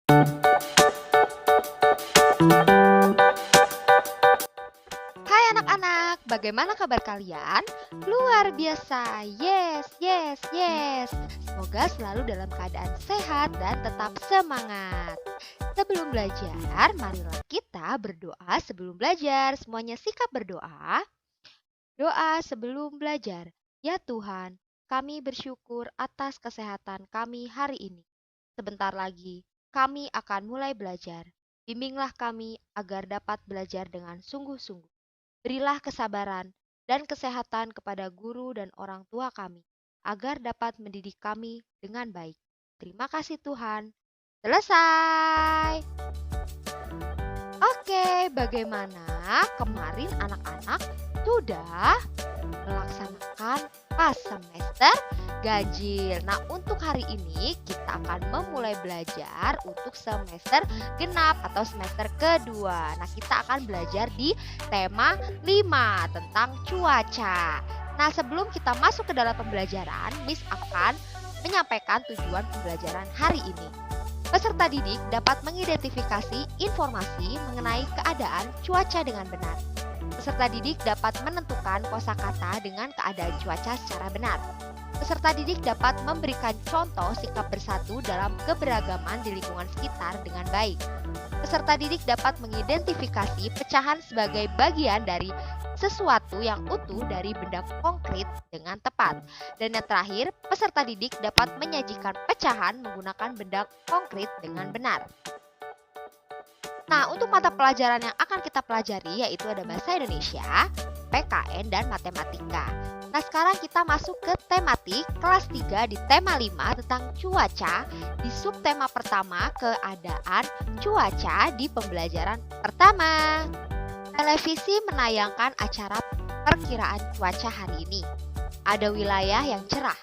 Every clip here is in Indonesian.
Hai anak-anak, bagaimana kabar kalian? Luar biasa, yes, yes, yes. Semoga selalu dalam keadaan sehat dan tetap semangat. Sebelum belajar, marilah kita berdoa sebelum belajar. Semuanya sikap berdoa. Doa sebelum belajar. Ya Tuhan, kami bersyukur atas kesehatan kami hari ini. Sebentar lagi, kami akan mulai belajar. Bimbinglah kami agar dapat belajar dengan sungguh-sungguh. Berilah kesabaran dan kesehatan kepada guru dan orang tua kami, agar dapat mendidik kami dengan baik. Terima kasih Tuhan. Selesai. Oke, bagaimana kemarin anak-anak sudah melaksanakan pas semester ganjil. Nah, untuk hari ini kita akan memulai belajar untuk semester genap atau semester kedua. Nah, kita akan belajar di tema 5 tentang cuaca. Nah, sebelum kita masuk ke dalam pembelajaran, Miss akan menyampaikan tujuan pembelajaran hari ini. Peserta didik dapat mengidentifikasi informasi mengenai keadaan cuaca dengan benar. Peserta didik dapat menentukan kosakata dengan keadaan cuaca secara benar. Peserta didik dapat memberikan contoh sikap bersatu dalam keberagaman di lingkungan sekitar dengan baik. Peserta didik dapat mengidentifikasi pecahan sebagai bagian dari sesuatu yang utuh dari benda konkret dengan tepat. Dan yang terakhir, peserta didik dapat menyajikan pecahan menggunakan benda konkret dengan benar. Nah, untuk mata pelajaran yang akan kita pelajari yaitu ada Bahasa Indonesia, PKN, dan Matematika. Nah, sekarang kita masuk ke tematik kelas 3 di tema 5 tentang cuaca di subtema pertama keadaan cuaca di pembelajaran pertama. Televisi menayangkan acara perkiraan cuaca hari ini. Ada wilayah yang cerah,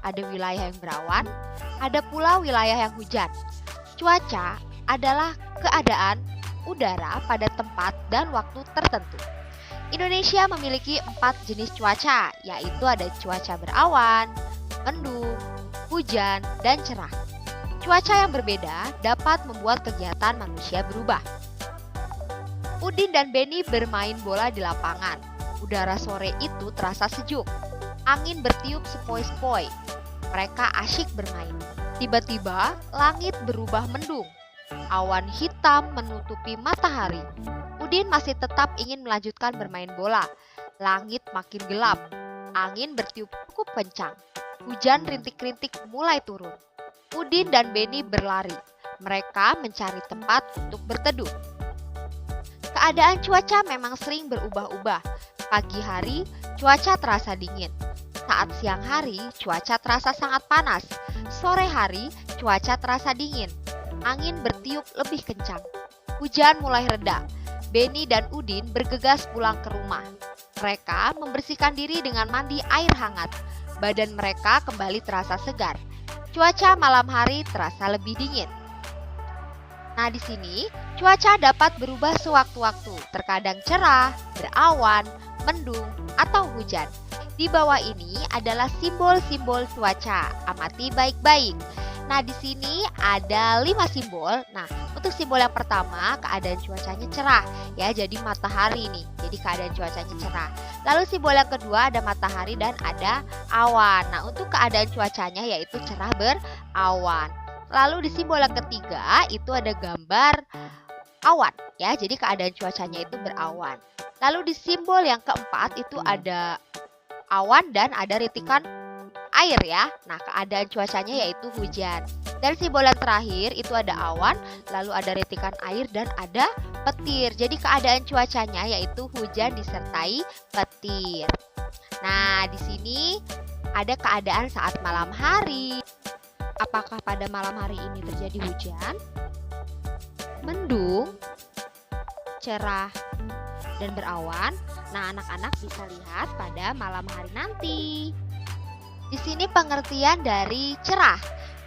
ada wilayah yang berawan, ada pula wilayah yang hujan. Cuaca adalah keadaan udara pada tempat dan waktu tertentu. Indonesia memiliki 4 jenis cuaca, yaitu ada cuaca berawan, mendung, hujan, dan cerah. Cuaca yang berbeda dapat membuat kegiatan manusia berubah. Udin dan Beni bermain bola di lapangan. Udara sore itu terasa sejuk. Angin bertiup sepoi-sepoi. Mereka asyik bermain. Tiba-tiba langit berubah mendung. Awan hitam menutupi matahari. Udin masih tetap ingin melanjutkan bermain bola. Langit makin gelap. Angin bertiup cukup kencang. Hujan rintik-rintik mulai turun. Udin dan Beni berlari. Mereka mencari tempat untuk berteduh. Keadaan cuaca memang sering berubah-ubah. Pagi hari, cuaca terasa dingin. Saat siang hari, cuaca terasa sangat panas. Sore hari, cuaca terasa dingin. Angin bertiup lebih kencang. Hujan mulai reda. Beni dan Udin bergegas pulang ke rumah. Mereka membersihkan diri dengan mandi air hangat. Badan mereka kembali terasa segar. Cuaca malam hari terasa lebih dingin. Nah, di sini cuaca dapat berubah sewaktu-waktu, terkadang cerah, berawan, mendung, atau hujan. Di bawah ini adalah simbol-simbol cuaca. Amati baik-baik. Nah, di sini ada 5 simbol. Nah, untuk simbol yang pertama, keadaan cuacanya cerah, ya, jadi matahari nih. Jadi keadaan cuacanya cerah. Lalu simbol yang kedua ada matahari dan ada awan. Nah, untuk keadaan cuacanya yaitu cerah berawan. Lalu di simbol yang ketiga itu ada gambar awan, ya. Jadi keadaan cuacanya itu berawan. Lalu di simbol yang keempat itu ada awan dan ada ritikan air, ya. Nah, keadaan cuacanya yaitu hujan. Dan simbol yang terakhir itu ada awan, lalu ada ritikan air dan ada petir. Jadi keadaan cuacanya yaitu hujan disertai petir. Nah, di sini ada keadaan saat malam hari. Apakah pada malam hari ini terjadi hujan, mendung, cerah, dan berawan? Nah, anak-anak bisa lihat pada malam hari nanti. Di sini pengertian dari cerah.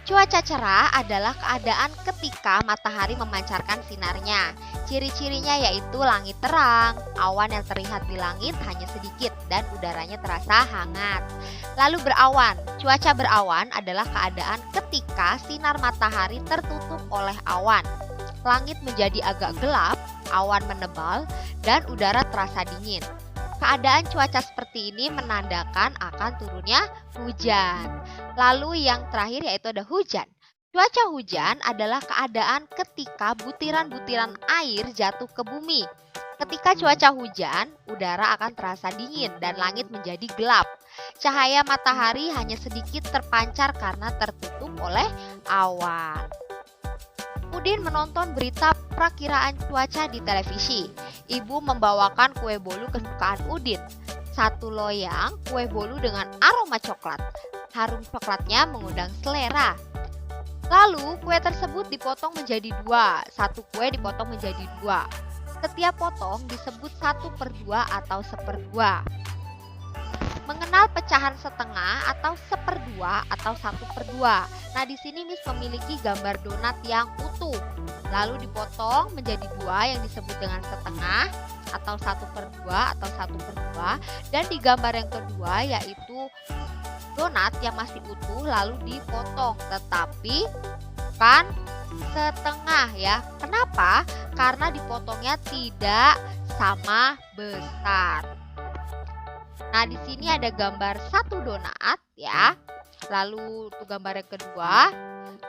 Cuaca cerah adalah keadaan ketika matahari memancarkan sinarnya. Ciri-cirinya yaitu langit terang, awan yang terlihat di langit hanya sedikit dan udaranya terasa hangat. Lalu berawan. Cuaca berawan adalah keadaan ketika sinar matahari tertutup oleh awan. Langit menjadi agak gelap, awan menebal, dan udara terasa dingin. Keadaan cuaca seperti ini menandakan akan turunnya hujan. Lalu yang terakhir yaitu ada hujan. Cuaca hujan adalah keadaan ketika butiran-butiran air jatuh ke bumi. Ketika cuaca hujan, udara akan terasa dingin dan langit menjadi gelap. Cahaya matahari hanya sedikit terpancar karena tertutup oleh awan. Udin menonton berita perakiraan cuaca di televisi. Ibu membawakan kue bolu kesukaan Udin. Satu loyang kue bolu dengan aroma coklat. Harum coklatnya mengundang selera. Lalu kue tersebut dipotong menjadi dua. Satu kue dipotong menjadi dua. Setiap potong disebut 1/2 atau 1/2. Mengenal pecahan setengah atau 1/2 atau 1/2. Nah, di sini Miss memiliki gambar donat yang utuh. Lalu dipotong menjadi dua yang disebut dengan setengah atau 1/2 atau 1/2. Dan di gambar yang kedua yaitu donat yang masih utuh lalu dipotong, tetapi bukan setengah ya. Kenapa? Karena dipotongnya tidak sama besar. Nah, di sini ada gambar satu donat ya. Lalu untuk gambar yang kedua,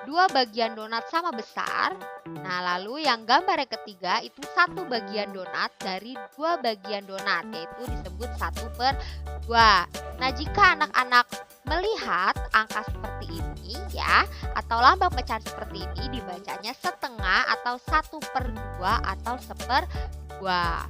dua bagian donat sama besar. Nah, lalu yang gambar yang ketiga itu satu bagian donat dari dua bagian donat, yaitu disebut 1/2. Nah, jika anak-anak melihat angka seperti ini ya, atau lambang pecahan seperti ini, dibacanya setengah atau 1/2 atau 1/2.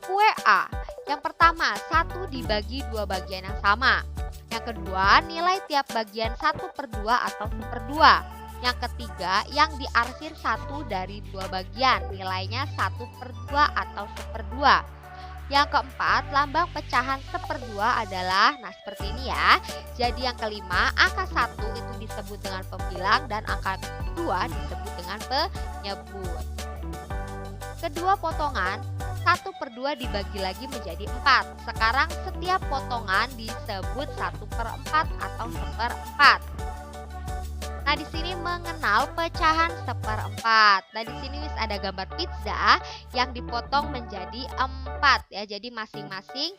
Kue A. Yang pertama, 1 dibagi dua bagian yang sama. Yang kedua, nilai tiap bagian 1/2 atau 1/2. Yang ketiga, yang diarsir 1 dari dua bagian, nilainya 1/2 atau 1/2. Yang keempat, lambang pecahan 1/2 adalah, nah seperti ini ya. Jadi yang kelima, angka 1 itu disebut dengan pembilang dan angka 2 disebut dengan penyebut. Kedua potongan, 1/2 dibagi lagi menjadi 4. Sekarang setiap potongan disebut 1/4 atau 1/4. Nah, di sini mengenal pecahan 1/4. Nah, di sini Miss ada gambar pizza yang dipotong menjadi 4 ya. Jadi masing-masing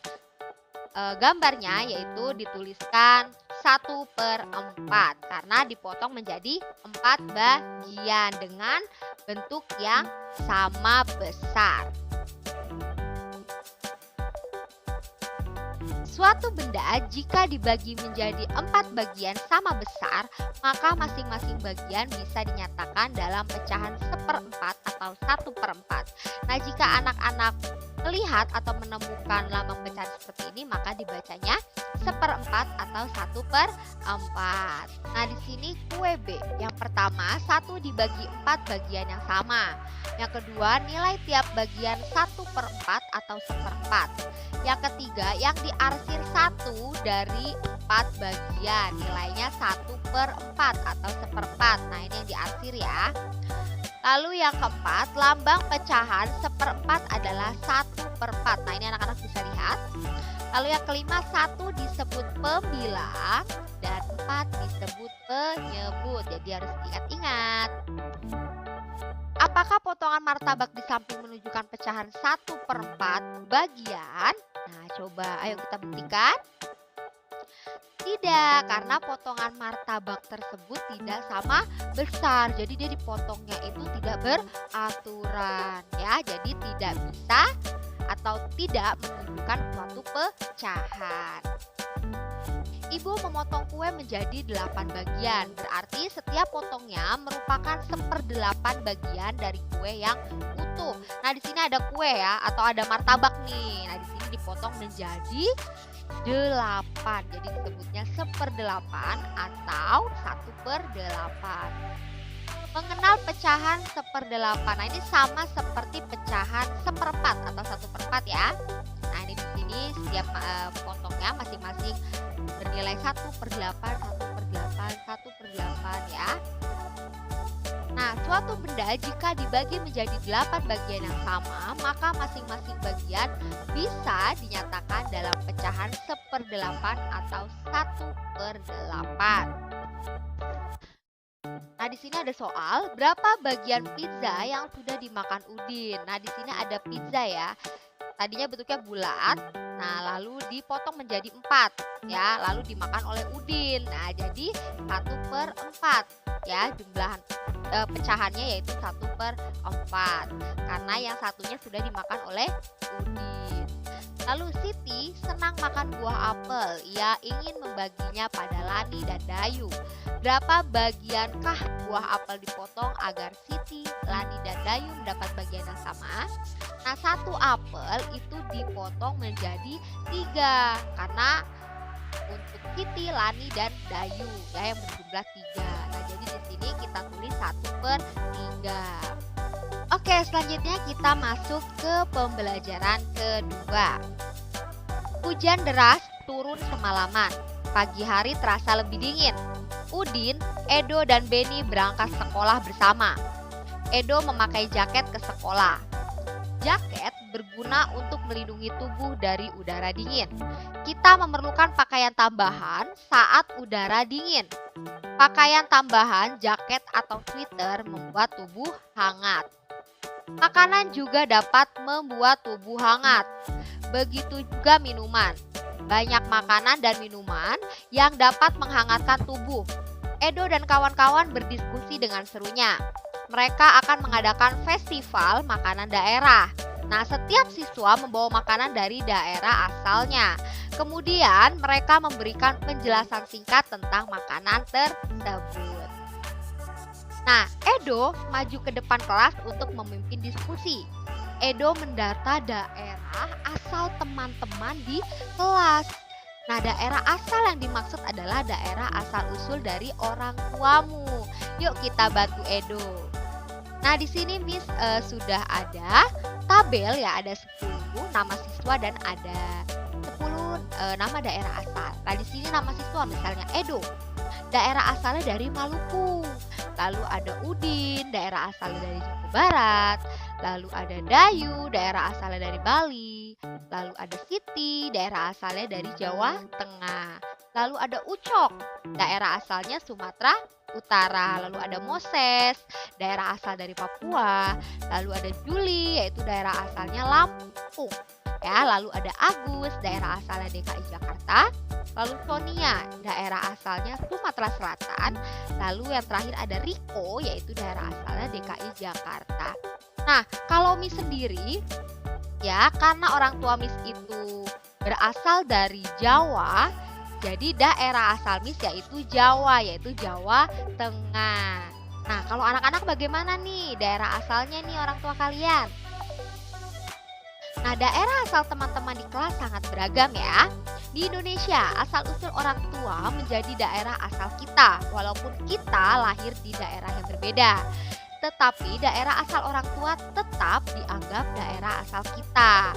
gambarnya yaitu dituliskan 1/4 karena dipotong menjadi 4 bagian dengan bentuk yang sama besar. Suatu benda jika dibagi menjadi 4 bagian sama besar, maka masing-masing bagian bisa dinyatakan dalam pecahan 1/4 atau 1/4. Nah, jika anak-anak melihat atau menemukan lambang pecahan seperti ini, maka dibacanya 1/4 atau 1/4. Nah, di sini kue B. Yang pertama, 1 dibagi 4 bagian yang sama. Yang kedua, nilai tiap bagian 1/4 atau 1/4. Yang ketiga, yang diarsir 1 dari 4 bagian, nilainya 1/4 atau 1/4. Nah, ini yang diarsir ya. Lalu yang keempat, lambang pecahan 1/4 adalah 1/4. Nah, ini anak-anak bisa lihat. Lalu yang kelima, 1 disebut pembilang dan 4 disebut penyebut. Jadi harus diingat-ingat. Apakah potongan martabak di samping menunjukkan pecahan 1/4 bagian? Nah, coba ayo kita buktikan. Tidak, karena potongan martabak tersebut tidak sama besar. Jadi dia dipotongnya itu tidak beraturan ya. Jadi tidak bisa atau tidak menunjukkan suatu pecahan. Ibu memotong kue menjadi 8 bagian. Berarti setiap potongnya merupakan 1/8 bagian dari kue yang utuh. Nah, di sini ada kue ya atau ada martabak nih. Nah, di sini dipotong menjadi 8. Jadi disebutnya 1/8 atau 1/8. Mengenal pecahan 1/8. Nah, ini sama seperti pecahan 1/4 atau 1/4 ya. Nah, ini di sini setiap potongnya masing-masing bernilai 1/8, 1/8, 1/8 ya. Nah, suatu benda jika dibagi menjadi 8 bagian yang sama, maka masing-masing bagian bisa dinyatakan dalam pecahan 1/8 atau 1/8. Nah, di sini ada soal, berapa bagian pizza yang sudah dimakan Udin? Nah, di sini ada pizza ya. Tadinya bentuknya bulat, nah lalu dipotong menjadi 4 ya, lalu dimakan oleh Udin. Nah, jadi 1/4 ya jumlah pecahannya yaitu 1/4 karena yang satunya sudah dimakan oleh Udin. Lalu Siti senang makan buah apel. Ia ingin membaginya pada Lani dan Dayu. Berapa bagiankah buah apel dipotong agar Siti, Lani, dan Dayu mendapat bagian yang sama? Nah, satu apel itu dipotong menjadi 3 karena untuk Siti, Lani, dan Dayu ya yang berjumlah 3. Nah, jadi di sini kita tulis 1/3. Oke, selanjutnya kita masuk ke pembelajaran kedua. Hujan deras turun semalaman. Pagi hari terasa lebih dingin. Udin, Edo, dan Beni berangkat sekolah bersama. Edo memakai jaket ke sekolah. Jaket berguna untuk melindungi tubuh dari udara dingin. Kita memerlukan pakaian tambahan saat udara dingin. Pakaian tambahan, jaket atau sweater membuat tubuh hangat. Makanan juga dapat membuat tubuh hangat. Begitu juga minuman. Banyak makanan dan minuman yang dapat menghangatkan tubuh. Edo dan kawan-kawan berdiskusi dengan serunya. Mereka akan mengadakan festival makanan daerah. Nah, setiap siswa membawa makanan dari daerah asalnya. Kemudian mereka memberikan penjelasan singkat tentang makanan tersebut. Nah, Edo maju ke depan kelas untuk memimpin diskusi. Edo mendata daerah asal teman-teman di kelas. Nah, daerah asal yang dimaksud adalah daerah asal-usul dari orang tuamu. Yuk kita bantu Edo. Nah, di sini Miss sudah ada tabel ya, ada 10 nama siswa dan ada 10 nama daerah asal. Nah, di sini nama siswa misalnya Edo. Daerah asalnya dari Maluku. Lalu ada Udin, daerah asalnya dari Jawa Barat. Lalu ada Dayu, daerah asalnya dari Bali. Lalu ada Siti, daerah asalnya dari Jawa Tengah. Lalu ada Ucok, daerah asalnya Sumatera Utara. Lalu ada Moses, daerah asal dari Papua. Lalu ada Juli, yaitu daerah asalnya Lampung. Ya, lalu ada Agus, daerah asalnya DKI Jakarta. Lalu Sonia, daerah asalnya Sumatera Selatan. Lalu yang terakhir ada Riko, yaitu daerah asalnya DKI Jakarta. Nah, kalau Miss sendiri, ya karena orang tua Miss itu berasal dari Jawa, jadi daerah asal Miss yaitu Jawa, yaitu Jawa Tengah. Nah, kalau anak-anak bagaimana nih daerah asalnya nih orang tua kalian? Nah, daerah asal teman-teman di kelas sangat beragam ya. Di Indonesia, asal-usul orang tua menjadi daerah asal kita, walaupun kita lahir di daerah yang berbeda. Tetapi daerah asal orang tua tetap dianggap daerah asal kita.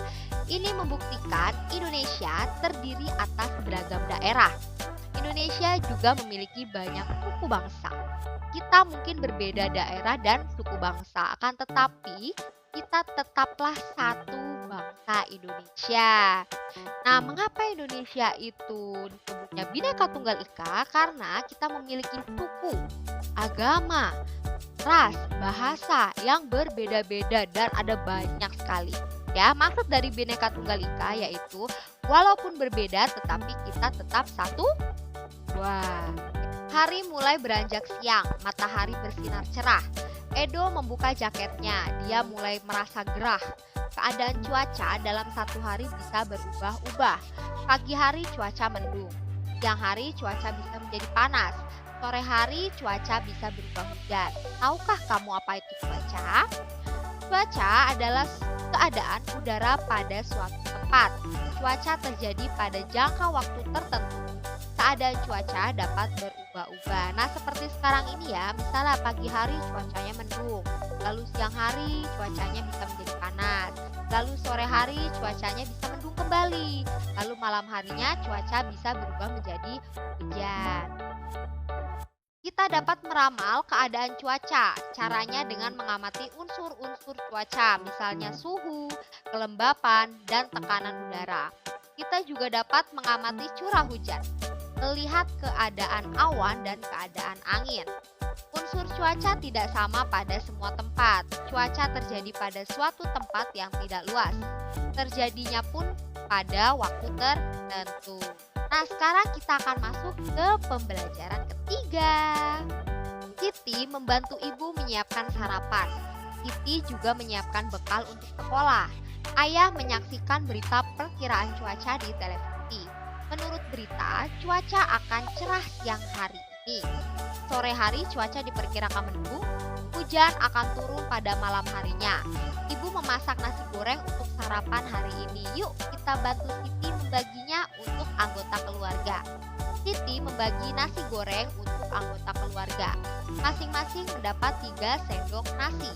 Ini membuktikan Indonesia terdiri atas beragam daerah. Indonesia juga memiliki banyak suku bangsa. Kita mungkin berbeda daerah dan suku bangsa, akan tetapi kita tetaplah satu bangsa Indonesia. Nah, mengapa Indonesia itu disebutnya Bhinneka Tunggal Ika? Karena kita memiliki suku, agama, ras, bahasa yang berbeda-beda dan ada banyak sekali. Ya, maksud dari Bhinneka Tunggal Ika yaitu walaupun berbeda tetapi kita tetap satu. Wah. Hari mulai beranjak siang, matahari bersinar cerah. Edo membuka jaketnya, dia mulai merasa gerah. Keadaan cuaca dalam satu hari bisa berubah-ubah. Pagi hari cuaca mendung, siang hari cuaca bisa menjadi panas, sore hari cuaca bisa berubah hujan. Tahukah kamu apa itu cuaca? Cuaca adalah keadaan udara pada suatu tempat. Cuaca terjadi pada jangka waktu tertentu. Keadaan cuaca dapat berubah-ubah. Nah, seperti sekarang ini ya, misalnya pagi hari cuacanya mendung, lalu siang hari cuacanya bisa menjadi panas, lalu sore hari cuacanya bisa mendung kembali, lalu malam harinya cuaca bisa berubah menjadi hujan. Kita dapat meramal keadaan cuaca. Caranya dengan mengamati unsur-unsur cuaca, misalnya suhu, kelembapan, dan tekanan udara. Kita juga dapat mengamati curah hujan, melihat keadaan awan dan keadaan angin. Unsur cuaca tidak sama pada semua tempat. Cuaca terjadi pada suatu tempat yang tidak luas. Terjadinya pun pada waktu tertentu. Nah, sekarang kita akan masuk ke pembelajaran ketiga. Siti membantu ibu menyiapkan sarapan. Siti juga menyiapkan bekal untuk sekolah. Ayah menyaksikan berita perkiraan cuaca di televisi. Menurut berita, cuaca akan cerah siang hari ini. Sore hari cuaca diperkirakan mendung, hujan akan turun pada malam harinya. Ibu memasak nasi goreng untuk sarapan hari ini. Yuk kita bantu Siti membaginya untuk anggota keluarga. Siti membagi nasi goreng untuk anggota keluarga. Masing-masing mendapat 3 sendok nasi.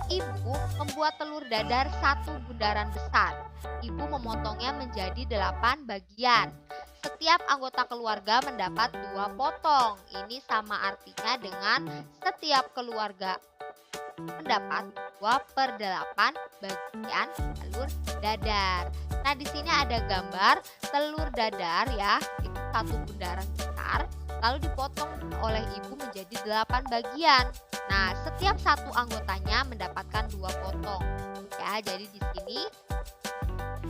Ibu membuat telur dadar 1 bundaran besar. Ibu memotongnya menjadi 8 bagian. Setiap anggota keluarga mendapat 2 potong. Ini sama artinya dengan setiap keluarga mendapat 2/8 bagian telur dadar. Nah, di sini ada gambar telur dadar ya, itu 1 bundaran besar, lalu dipotong oleh ibu menjadi 8 bagian. Nah, setiap satu anggotanya mendapatkan 2 potong. Ya, jadi di sini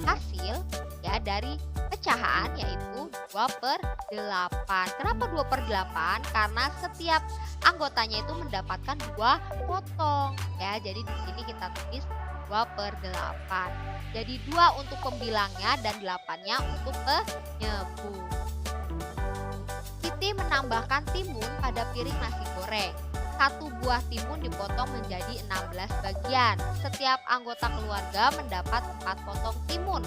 hasil ya dari pecahan yaitu 2/8. Kenapa 2/8? Karena setiap anggotanya itu mendapatkan 2 potong. Ya, jadi di sini kita tulis 2/8. Jadi 2 untuk pembilangnya dan 8-nya untuk penyebut. Siti menambahkan timun pada piring nasi goreng. 1 buah timun dipotong menjadi 16 bagian. Setiap anggota keluarga mendapat 4 potong timun.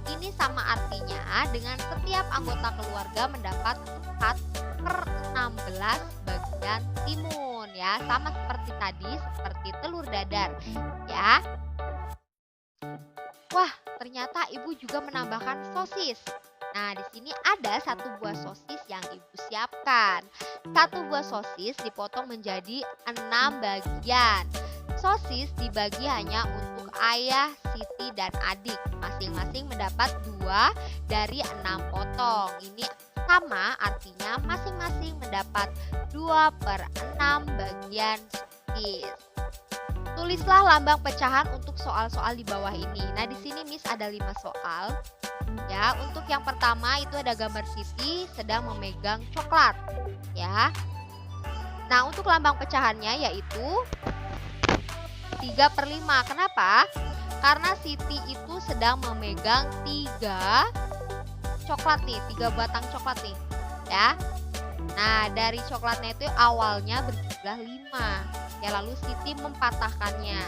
Ini sama artinya dengan setiap anggota keluarga mendapat 4/16 bagian timun ya. Sama seperti tadi, seperti telur dadar ya. Wah, ternyata ibu juga menambahkan sosis. Nah, di sini ada 1 buah sosis yang ibu siapkan. 1 buah sosis dipotong menjadi 6 bagian. Sosis dibagi hanya untuk ayah, Siti, dan adik. Masing-masing mendapat 2 dari 6 potong. Ini sama artinya masing-masing mendapat 2/6 bagian sosis. Tulislah lambang pecahan untuk soal-soal di bawah ini. Nah, di sini Miss ada 5 soal. Ya, untuk yang pertama itu ada gambar Siti sedang memegang coklat. Ya. Nah, untuk lambang pecahannya yaitu 3/5. Kenapa? Karena Siti itu sedang memegang 3 coklat nih, 3 batang coklat nih. Ya. Nah, dari coklatnya itu awalnya berjumlah 5. Ya, lalu Siti mempatahkannya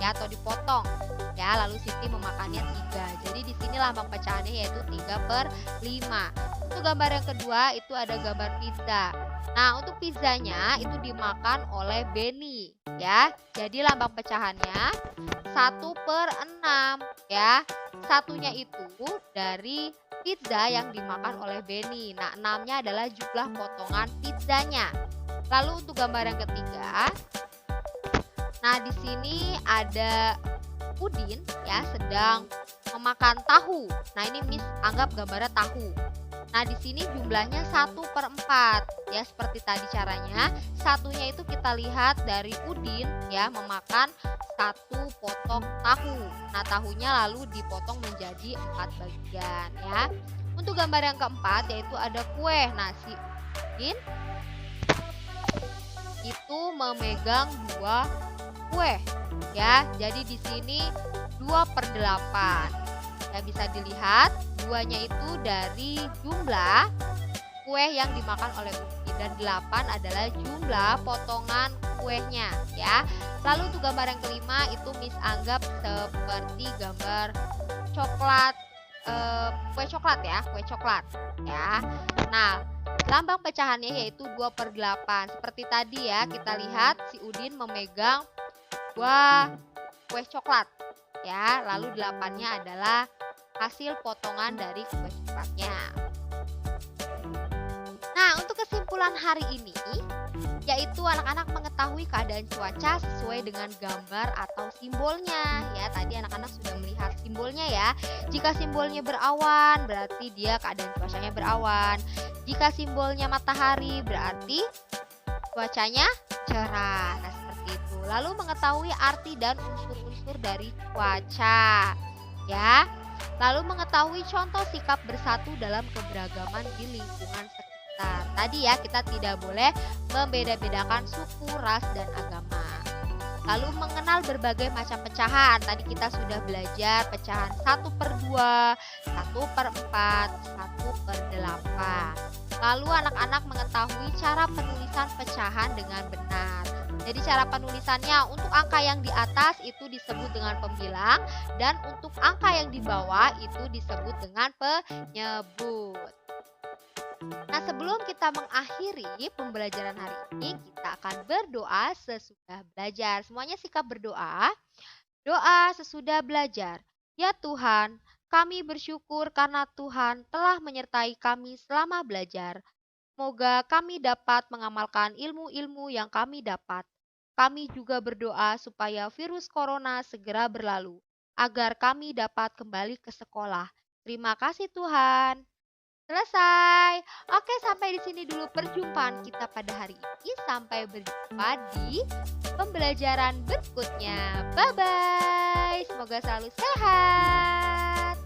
ya atau dipotong. Ya, lalu Siti memakannya 3. Jadi di sini lambang pecahannya yaitu 3/5. Untuk gambar yang kedua itu ada gambar pizza. Nah, untuk pizzanya itu dimakan oleh Benny ya. Jadi lambang pecahannya 1/6 ya. Satunya itu dari pizza yang dimakan oleh Benny. Nah, 6-nya adalah jumlah potongan pizzanya. Lalu untuk gambar yang ketiga, nah di sini ada Udin ya sedang memakan tahu. Nah, ini Miss anggap gambarnya tahu. Nah, di sini jumlahnya 1/4 ya, seperti tadi caranya. Satunya itu kita lihat dari Udin ya memakan 1 potong tahu. Nah, tahunya lalu dipotong menjadi 4 bagian ya. Untuk gambar yang keempat yaitu ada kue. Nah, si Udin itu memegang 2 kue ya. Jadi di sini 2/8. Ya, bisa dilihat 2-nya itu dari jumlah kue yang dimakan oleh Uki dan 8 adalah jumlah potongan kuenya ya. Lalu untuk gambar yang kelima itu Miss anggap seperti gambar coklat, kue coklat ya, kue coklat ya. Nah, lambang pecahannya yaitu 2/8. Seperti tadi ya, kita lihat si Udin memegang 2 kue coklat ya, lalu 8-nya adalah hasil potongan dari kue coklatnya. Nah, untuk kesimpulan kesimpulan hari ini yaitu anak-anak mengetahui keadaan cuaca sesuai dengan gambar atau simbolnya. Ya, tadi anak-anak sudah melihat simbolnya ya. Jika simbolnya berawan, berarti dia keadaan cuacanya berawan. Jika simbolnya matahari, berarti cuacanya cerah. Nah, seperti itu. Lalu mengetahui arti dan unsur-unsur dari cuaca. Ya. Lalu mengetahui contoh sikap bersatu dalam keberagaman di lingkungan sekitar. Tadi ya, kita tidak boleh membeda-bedakan suku, ras, dan agama. Lalu mengenal berbagai macam pecahan. Tadi kita sudah belajar pecahan 1/2, 1/4, 1/8. Lalu anak-anak mengetahui cara penulisan pecahan dengan benar. Jadi cara penulisannya untuk angka yang di atas itu disebut dengan pembilang dan untuk angka yang di bawah itu disebut dengan penyebut. Nah, sebelum kita mengakhiri pembelajaran hari ini, kita akan berdoa sesudah belajar. Semuanya sikap berdoa. Doa sesudah belajar. Ya Tuhan, kami bersyukur karena Tuhan telah menyertai kami selama belajar. Semoga kami dapat mengamalkan ilmu-ilmu yang kami dapat. Kami juga berdoa supaya virus corona segera berlalu, agar kami dapat kembali ke sekolah. Terima kasih Tuhan. Selesai. Oke, sampai di sini dulu perjumpaan kita pada hari ini. Sampai berjumpa di pembelajaran berikutnya. Bye-bye. Semoga selalu sehat.